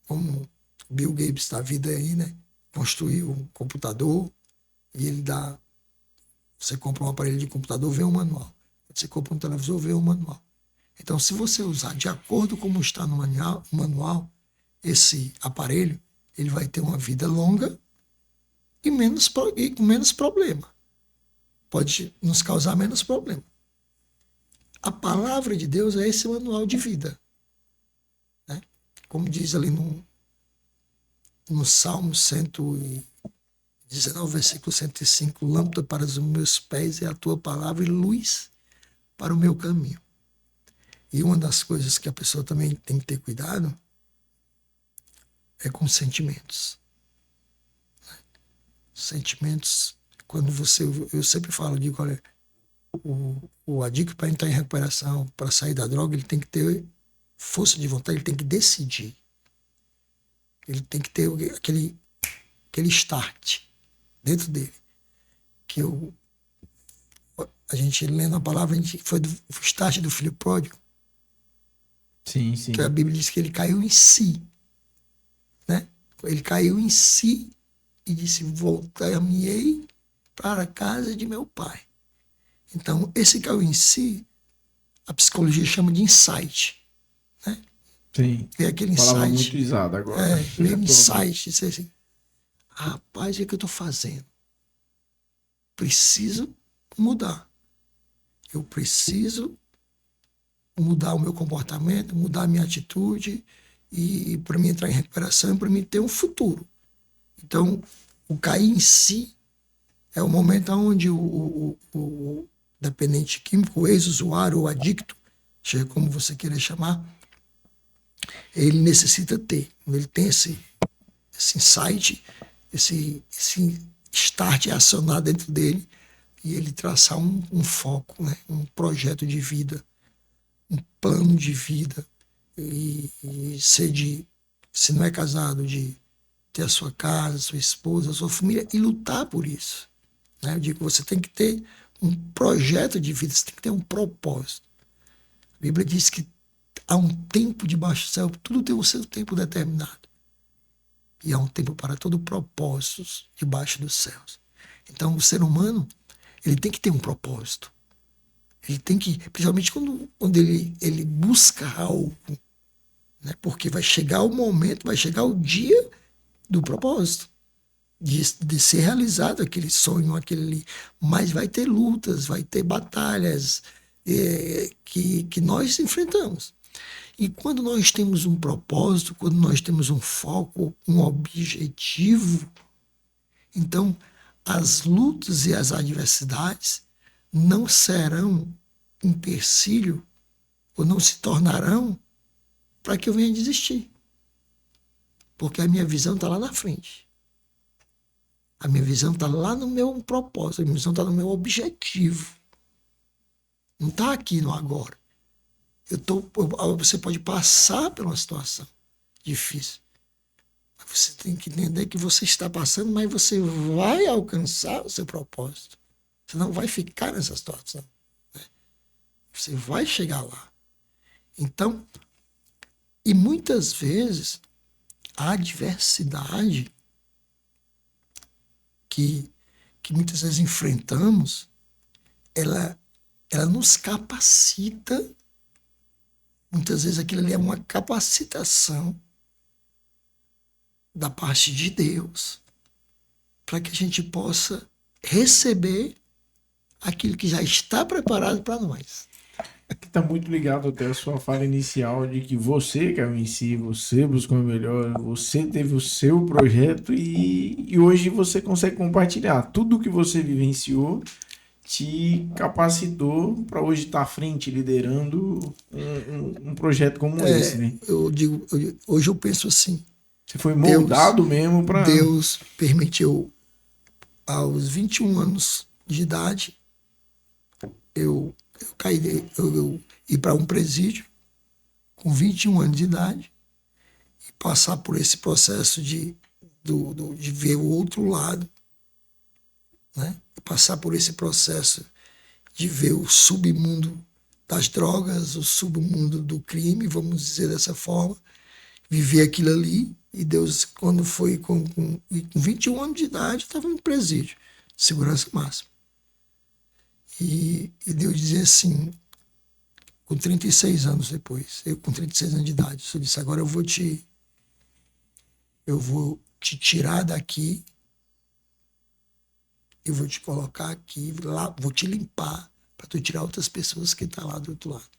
como Bill Gates da vida aí, né? Construiu um computador e ele dá. Você compra um aparelho de computador, vem um manual. Você compra um televisor, vem um manual. Então, se você usar de acordo com como está no manual, esse aparelho, ele vai ter uma vida longa e com menos problema. Pode nos causar menos problema. A palavra de Deus é esse manual de vida. Né? Como diz ali no Salmo 119, versículo 105, lâmpada para os meus pés é a tua palavra e luz para o meu caminho. E uma das coisas que a pessoa também tem que ter cuidado é com sentimentos. Sentimentos, quando eu sempre falo, digo, olha, o adicto para entrar em recuperação, para sair da droga, ele tem que ter força de vontade, ele tem que decidir. Ele tem que ter aquele start dentro dele. Que a gente lendo a palavra, foi do start do filho pródigo. Sim, sim. Que a Bíblia diz que ele caiu em si. Né? Ele caiu em si e disse, voltar-me-ei para a casa de meu pai. Então, esse caiu em si, a psicologia chama de insight. Né? Sim. É aquele Palavra insight. muito usada agora. Veio insight, disse assim, rapaz, o que eu estou fazendo? Preciso mudar. Eu preciso mudar o meu comportamento, mudar a minha atitude, e para mim entrar em recuperação, para mim ter um futuro. Então, o cair em si é o momento onde o dependente químico, o ex-usuário, o adicto, seja como você querer chamar, ele necessita ter. Ele tem esse insight, esse start acionado dentro dele, e ele traçar um foco, né? Um projeto de vida, um plano de vida, e ser se não é casado, de ter a sua casa, a sua esposa, a sua família, e lutar por isso. Né? Eu digo, você tem que ter um projeto de vida, você tem que ter um propósito. A Bíblia diz que há um tempo debaixo do céu, tudo tem o seu tempo determinado. E há um tempo para todo propósito debaixo dos céus. Então, o ser humano, ele tem que ter um propósito. Ele tem que, principalmente quando ele busca algo, né? Porque vai chegar o momento, vai chegar o dia do propósito, de ser realizado aquele sonho, aquele ali. Mas vai ter lutas, vai ter batalhas que nós enfrentamos. E quando nós temos um propósito, quando nós temos um foco, um objetivo, então as lutas e as adversidades não serão um empecilho ou não se tornarão para que eu venha desistir. Porque a minha visão está lá na frente. A minha visão está lá no meu propósito, a minha visão está no meu objetivo. Não está aqui no agora. Você pode passar por uma situação difícil. Mas você tem que entender que você está passando, mas você vai alcançar o seu propósito. Você não vai ficar nessa situação. Né? Você vai chegar lá. Então, e muitas vezes, a adversidade que muitas vezes enfrentamos, ela nos capacita. Muitas vezes aquilo ali é uma capacitação da parte de Deus para que a gente possa receber aquilo que já está preparado para nós. Que está muito ligado até a sua fala inicial de que você caiu em si, você buscou o melhor, você teve o seu projeto e hoje você consegue compartilhar. Tudo que você vivenciou te capacitou para hoje estar à frente, liderando um projeto como esse, né? Hoje eu penso assim, Você foi moldado mesmo para... Deus permitiu, aos 21 anos de idade, eu ir para um presídio com 21 anos de idade e passar por esse processo de ver o outro lado, né? Passar por esse processo de ver o submundo das drogas, o submundo do crime, vamos dizer dessa forma, viver aquilo ali. E Deus, quando foi com 21 anos de idade, estava no presídio, segurança máxima. E Deus dizia assim, com 36 anos depois, eu com 36 anos de idade, eu disse, agora eu vou te tirar daqui, eu vou te colocar aqui, lá, vou te limpar, para tu tirar outras pessoas que estão lá do outro lado.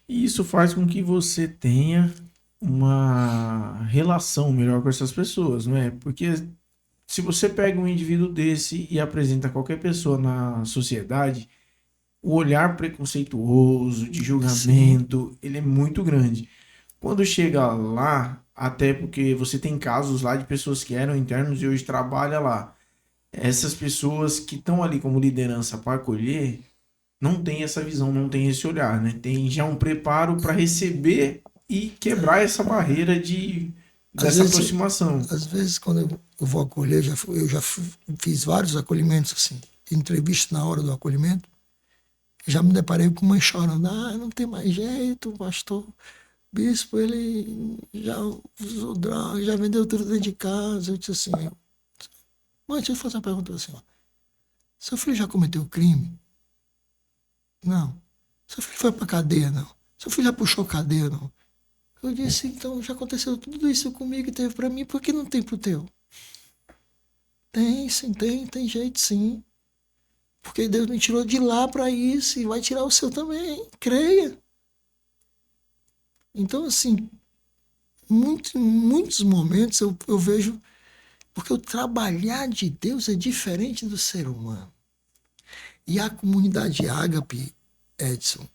E isso faz com que você tenha uma relação melhor com essas pessoas, não é? Porque se você pega um indivíduo desse e apresenta qualquer pessoa na sociedade, o olhar preconceituoso, de julgamento, sim, ele é muito grande. Quando chega lá, até porque você tem casos lá de pessoas que eram internos e hoje trabalham lá. Essas pessoas que estão ali como liderança para acolher, não tem essa visão, não tem esse olhar, né? Tem já um preparo para receber e quebrar essa barreira dessa aproximação. Às vezes, quando eu vou acolher, eu já fiz vários acolhimentos, assim, entrevista na hora do acolhimento, já me deparei com mãe chorando, não tem mais jeito, pastor, bispo, ele já usou droga, já vendeu tudo dentro de casa. Eu disse assim, mãe, deixa eu fazer uma pergunta assim, ó. Seu filho já cometeu crime? Não. Seu filho foi pra cadeia? Não. Seu filho já puxou cadeia? Não. Eu disse, então já aconteceu tudo isso comigo e teve para mim, por que não tem pro teu? Tem, sim, tem jeito sim. Porque Deus me tirou de lá para isso e vai tirar o seu também, creia. Então, assim, muitos momentos eu vejo, porque o trabalhar de Deus é diferente do ser humano. E a comunidade Ágape, Edson,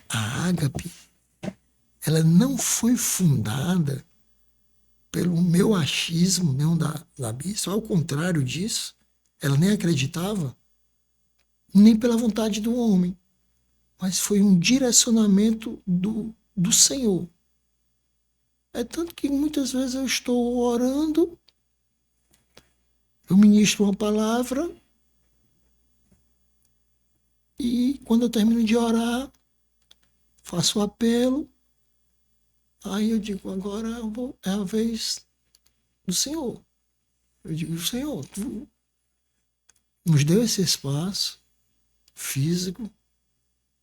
a Ágape, ela não foi fundada pelo meu achismo, não da bispa, ao contrário disso, ela nem acreditava, nem pela vontade do homem, mas foi um direcionamento do Senhor. É tanto que muitas vezes eu estou orando, eu ministro uma palavra, e quando eu termino de orar, faço o apelo, aí eu digo, agora é a vez do Senhor. Eu digo, Senhor, tu nos deu esse espaço físico,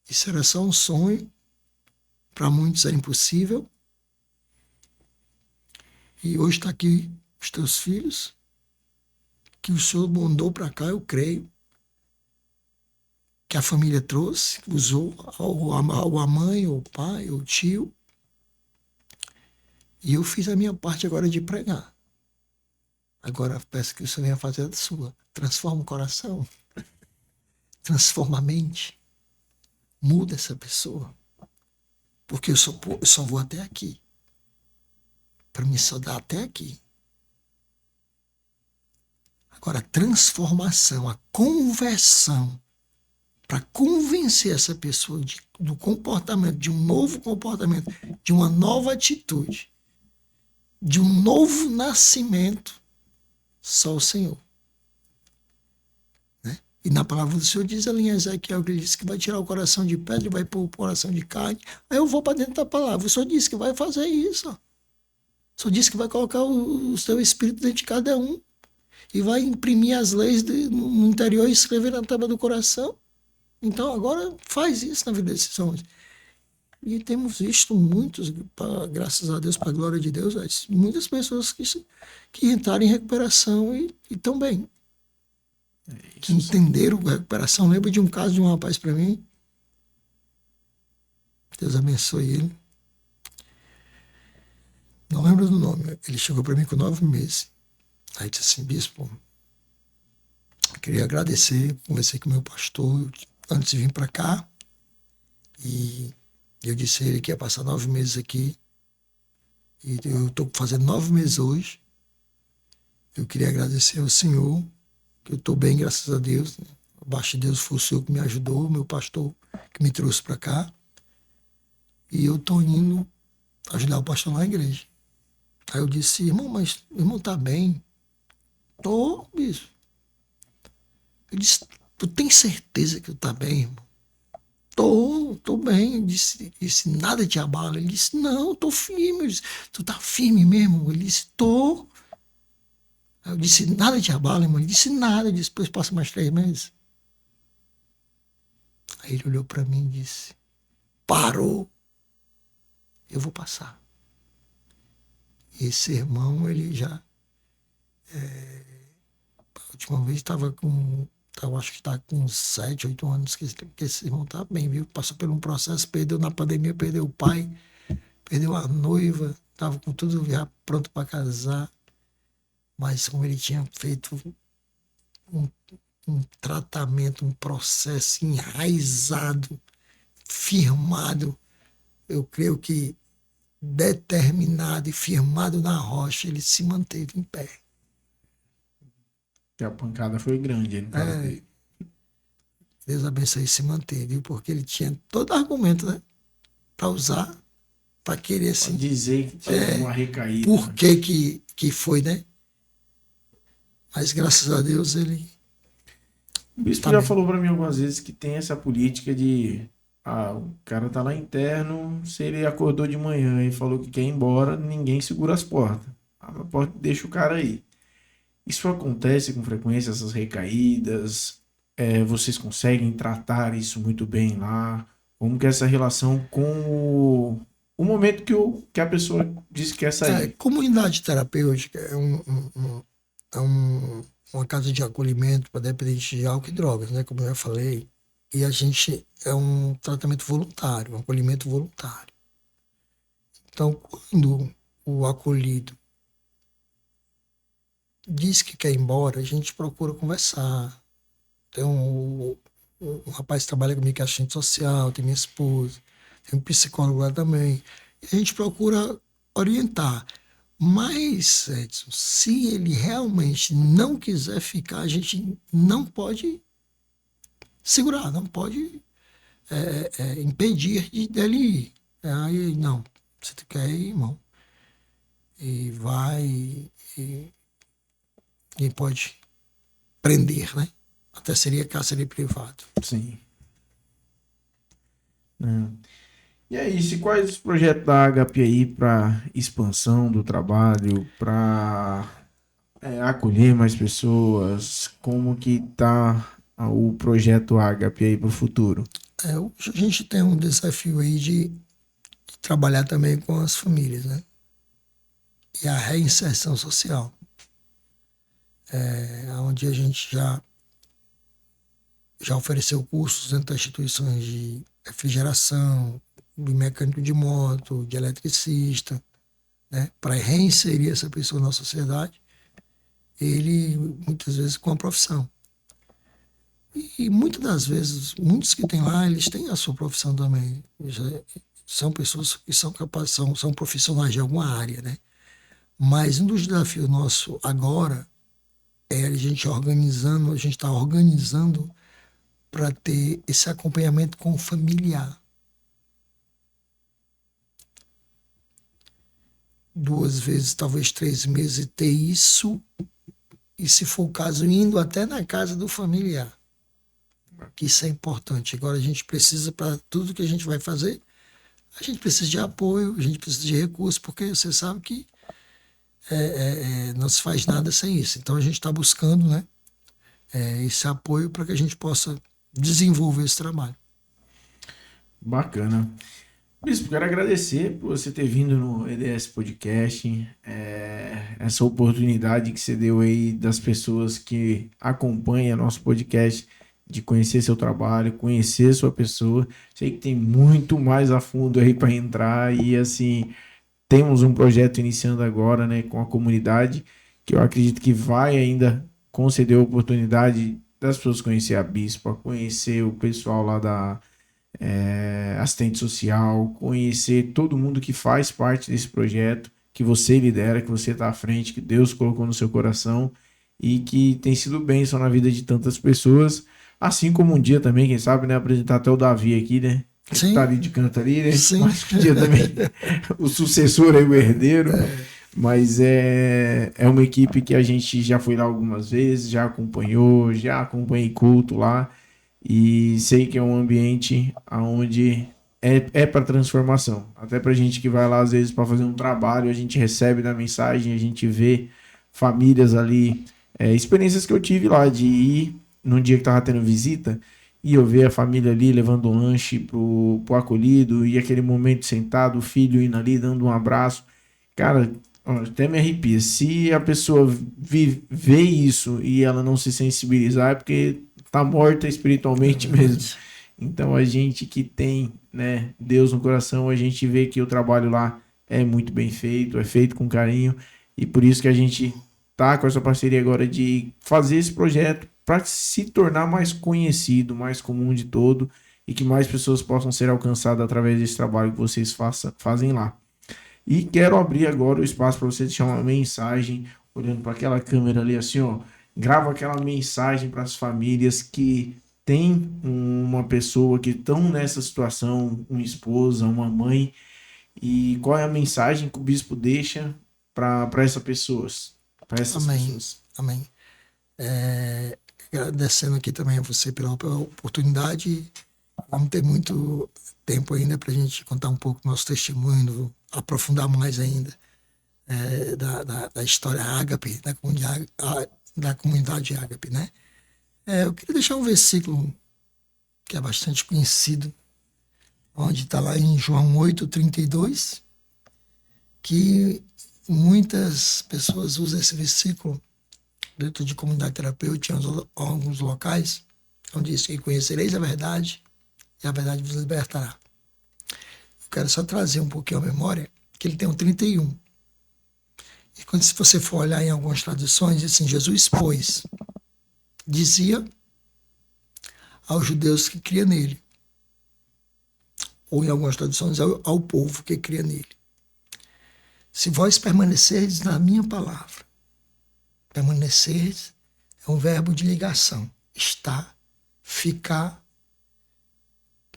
isso era só um sonho, para muitos era impossível. E hoje está aqui os teus filhos, que o Senhor mandou para cá, eu creio, que a família trouxe, usou, ou a mãe, ou o pai, ou o tio. E eu fiz a minha parte agora de pregar. Agora peço que o Senhor venha fazer a sua. Transforma o coração, transforma a mente, muda essa pessoa. Porque eu só vou até aqui. Para mim só dá até aqui. Agora, a transformação, a conversão, para convencer essa pessoa do comportamento, de um novo comportamento, de uma nova atitude, de um novo nascimento, só o Senhor. Né? E na palavra do Senhor diz ali em Ezequiel, que ele disse que vai tirar o coração de pedra e vai pôr o coração de carne. Aí eu vou para dentro da palavra. O Senhor disse que vai fazer isso. O Senhor disse que vai colocar o seu espírito dentro de cada um e vai imprimir as leis no interior e escrever na tábua do coração. Então agora faz isso na vida desses homens. E temos visto muitos, graças a Deus, para a glória de Deus, muitas pessoas que entraram em recuperação e estão bem. Que entenderam a recuperação. Lembro de um caso de um rapaz para mim. Deus abençoe ele. Não lembro do nome. Ele chegou para mim com 9 meses. Aí disse assim: bispo, eu queria agradecer, conversei com o meu pastor antes de vir para cá, e eu disse a ele que ia passar 9 meses aqui, e eu estou fazendo 9 meses hoje. Eu queria agradecer ao Senhor, que eu estou bem, graças a Deus. Abaixo de Deus foi o Senhor que me ajudou, meu pastor que me trouxe para cá, e eu estou indo ajudar o pastor lá na igreja. Aí eu disse: irmão, mas o irmão está bem? Tô, bicho. Ele disse: tu tem certeza que tu tá bem, irmão? Tô bem. Eu disse: nada te abala? Ele disse: não, tô firme. Eu disse: tu tá firme mesmo? Ele disse: tô. Aí eu disse: nada te abala, irmão? Ele disse: nada. Eu disse: depois passa mais 3 meses. Aí ele olhou para mim e disse: parou. Eu vou passar. Esse irmão, ele já... a última vez estava com... Eu acho que está com 7, 8 anos que esse irmão está bem, viu? Passou por um processo, perdeu na pandemia, perdeu o pai, perdeu a noiva, estava com tudo já pronto para casar, mas como ele tinha feito um tratamento, um processo enraizado, firmado, eu creio que determinado e firmado na rocha, ele se manteve em pé. Que a pancada foi grande. Ele Deus abençoe, se manteve, porque ele tinha todo argumento, né, para usar, para querer assim. Pode dizer que tinha uma recaída. Por que foi, né? Mas graças a Deus ele... O bispo já falou para mim algumas vezes que tem essa política de... o cara tá lá interno, se ele acordou de manhã e falou que quer ir embora, ninguém segura as portas. A porta deixa o cara aí. Isso acontece com frequência, essas recaídas? Vocês conseguem tratar isso muito bem lá? Como que é essa relação com o momento que a pessoa diz que quer sair? Comunidade terapêutica é uma casa de acolhimento para dependentes de álcool e drogas, né? Como eu já falei. E a gente é um tratamento voluntário, um acolhimento voluntário. Então, quando o acolhido diz que quer ir embora, a gente procura conversar. Tem um rapaz que trabalha comigo que é assistente social, tem minha esposa, tem um psicólogo lá também. E a gente procura orientar. Mas, Edson, se ele realmente não quiser ficar, a gente não pode segurar, não pode impedir dele ir. Aí, não, você quer ir, irmão? E vai, e pode prender, né? Até seria cárcere privado. Sim. E é isso. E quais os projetos da HP aí para expansão do trabalho, para acolher mais pessoas? Como que tá o projeto HP aí para o futuro? A gente tem um desafio aí de trabalhar também com as famílias, né? E a reinserção social, onde a gente já ofereceu cursos dentro das instituições de refrigeração, de mecânico de moto, de eletricista, né? Para reinserir essa pessoa na sociedade, ele muitas vezes com a profissão. E muitas das vezes, muitos que tem lá, eles têm a sua profissão também. São pessoas que são capazes, são profissionais de alguma área, né? Mas um dos desafios nossos agora é a gente organizando, a gente está organizando para ter esse acompanhamento com o familiar. 2 vezes, talvez 3 meses, e ter isso, e se for o caso, indo até na casa do familiar. Que isso é importante. Agora a gente precisa, para tudo que a gente vai fazer, a gente precisa de apoio, a gente precisa de recursos, porque você sabe que não se faz nada sem isso. Então a gente está buscando, né, esse apoio para que a gente possa desenvolver esse trabalho. Bacana. Bispo, quero agradecer por você ter vindo no EDS Podcast, essa oportunidade que você deu aí das pessoas que acompanham nosso podcast, de conhecer seu trabalho, conhecer sua pessoa. Sei que tem muito mais a fundo aí para entrar e assim, temos um projeto iniciando agora, né, com a comunidade, que eu acredito que vai ainda conceder a oportunidade das pessoas conhecer a Bispa, conhecer o pessoal lá da assistente social, conhecer todo mundo que faz parte desse projeto, que você lidera, que você está à frente, que Deus colocou no seu coração e que tem sido bênção na vida de tantas pessoas, assim como um dia também, quem sabe, né, apresentar até o Davi aqui, né, que Sim. tá ali de canto ali, né, Sim. mas que dia também o sucessor aí, o herdeiro, mas é uma equipe que a gente já foi lá algumas vezes, já acompanhou, já acompanhei culto lá, e sei que é um ambiente onde é para transformação. Até para gente que vai lá às vezes para fazer um trabalho, a gente recebe da mensagem, a gente vê famílias ali, experiências que eu tive lá de ir num dia que tava tendo visita e eu ver a família ali levando um lanche pro acolhido e aquele momento sentado, o filho indo ali dando um abraço. Cara, ó, até me arrepia. Se a pessoa vê isso e ela não se sensibilizar, é porque tá morta espiritualmente mesmo. Então a gente que tem, né, Deus no coração, a gente vê que o trabalho lá é muito bem feito, é feito com carinho e por isso que a gente tá com essa parceria agora de fazer esse projeto para se tornar mais conhecido, mais comum de todo e que mais pessoas possam ser alcançadas através desse trabalho que vocês fazem lá. E quero abrir agora o espaço para você deixar uma mensagem, olhando para aquela câmera ali assim, ó. Grava aquela mensagem para as famílias que tem uma pessoa que estão nessa situação, uma esposa, uma mãe, e qual é a mensagem que o bispo deixa para essas pessoas? Para essas Amém. pessoas. Amém. Agradecendo aqui também a você pela oportunidade. Vamos ter muito tempo ainda para a gente contar um pouco do nosso testemunho, aprofundar mais ainda da história Ágape, da comunidade Ágape, né? Eu queria deixar um versículo que é bastante conhecido, onde está lá em João 8:32, que muitas pessoas usam esse versículo dentro de comunidade terapêutica, em alguns locais, onde diz que conhecereis a verdade e a verdade vos libertará. Eu quero só trazer um pouquinho à memória que ele tem um 31. E quando se você for olhar em algumas traduções, diz assim, Jesus, pois, dizia aos judeus que cria nele, ou em algumas traduções, ao povo que cria nele. Se vós permanecerdes na minha palavra, permanecerdes é um verbo de ligação, estar, ficar,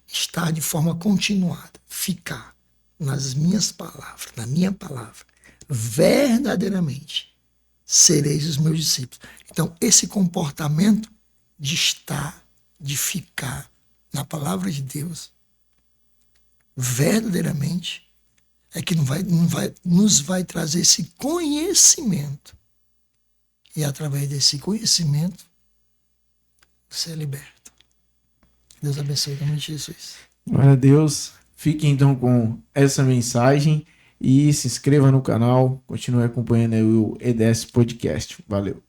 estar de forma continuada, ficar nas minhas palavras, na minha palavra, verdadeiramente sereis os meus discípulos. Então, esse comportamento de estar, de ficar na palavra de Deus, verdadeiramente, é que nos vai trazer esse conhecimento. E através desse conhecimento, você é liberto. Deus abençoe em nome de Jesus. Glória a Deus. Fique então com essa mensagem e se inscreva no canal, continue acompanhando aí o EDS Podcast. Valeu!